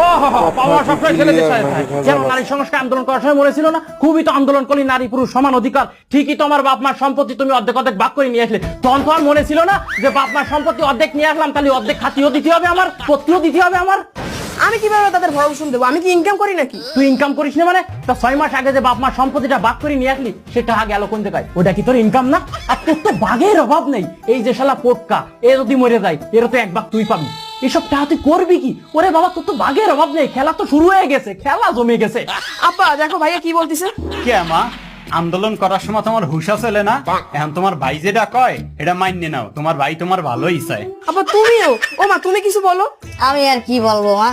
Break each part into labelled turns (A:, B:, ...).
A: ও বাবা সবসময় ছেলেদের সাথে থাকে। যেমন নারী সংস্কার আন্দোলন করার সময় মনে ছিল না, খুবই তো আন্দোলন করলি নারী পুরুষ সমান অধিকার। ঠিকই তোমার বাপ মার সম্পত্তি তুমি অর্ধেক অর্ধেক ভাগ করে নিয়ে আসলে, তখন তো আর মনে ছিল না যে বাপ মার সম্পত্তি অর্ধেক নিয়ে আসলাম, তাহলে অর্ধেক খাতিও দিতে হবে আমার, পত্তিও দিতে হবে আমার।
B: আমি কিভাবে তাদের ভরণ দেবো? আমি কি ইনকাম করি নাকি?
A: তুই ইনকাম করিস না মানে? তা 6 মাস আগে যে বাপ মার সম্পত্তিটা ভাগ করে নিয়ে আসলি, সেটা আগে আলো কোন জায়গায়? ওটা কি তোর ইনকাম না? আর তোর তো ভাগের অভাব নেই। এই যে শালা পোটকা, এ যদি মরে যায় এর তো এক ভাগ তুই পাবি। এসব টাকা তুই করবি কি? ওরে বাবা, তোর তো ভাগের অভাব নেই, খেলা তো শুরু হয়ে গেছে, খেলা জমে গেছে।
B: আপা দেখো ভাইয়া কি বলতিছে।
C: কে মা, আন্দোলন করার সময় তোমার হুশ আসলে না? এখন তোমার ভাই যেটা কয় এটা মাইনে নাও, তোমার ভাই তোমার ভালোই চায়।
B: আপা তুমিও, ও মা তুমি কিছু বলো।
D: আমি আর কি বলবো মা,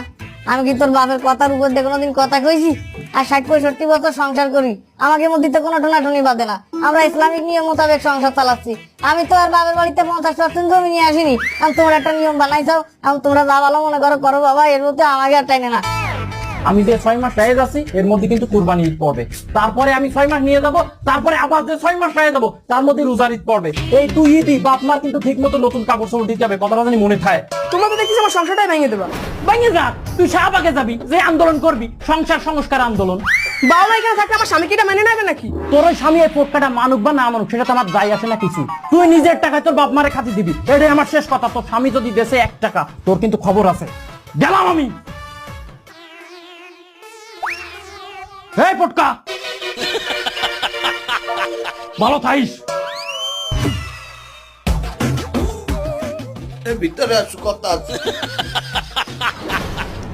D: আমি কি তোর বাপের কথার উপর দিয়ে কোনোদিন কথা কইছি? আর 60-65 বছর সংসার করি, আমাকে মধ্যে তো কোনো ঠোনাঠুনি বাদে না। আমরা ইসলামিক নিয়ম মোতাবেক সংসার চালাচ্ছি। আমি তো আর বাবার বাড়িতে 50% জমি নিয়ে আসিনি। আমি তোমার একটা নিয়ম বানাইছাও, আমি তোমরা যা ভালো মনে করো করো বাবা, এর মধ্যে আমাকে আর টাইনে না।
A: আমি যে 6 মাস রয়ে যাচ্ছি, এর মধ্যে কিন্তু কুরবানি ঈদ পড়বে, তারপরে আমি 6 মাস নিয়ে যাব, তারপরে আবার যে 6 মাস রয়ে যাবো তার মধ্যে রোজার ঈদ পড়বে। এই তুই ঈদই বাপ মার কিন্তু ঠিক মতো নতুন কাপড় চোপড় দিতে হবে, কথাটা জানি মনে থাকে।
B: তোমরা তো দেখছি আমার সংসারটাই ভেঙে দেবা।
A: ভেঙে যা, তুই শাহবাগে যাবি, যে আন্দোলন করবি সংসার সংস্কার আন্দোলন।
B: বাবা মা এখানে থাকলে আমার স্বামীকে এটা মেনে নেবে নাকি?
A: তোর ওই স্বামী এই পোটকাটা মানুক বা না মানুক সেটা তো আমার যাই আসে না কিছু। তুই নিজের টাকায় তোর বাপ মারে খাতি দিবি, এটাই আমার শেষ কথা। তোর স্বামী যদি দেশে 1 টাকা, তোর কিন্তু খবর আছে। গেলাম আমি। এই পোটকা, ভালো থাইস।
E: ভিতরে আসু কথা আছে।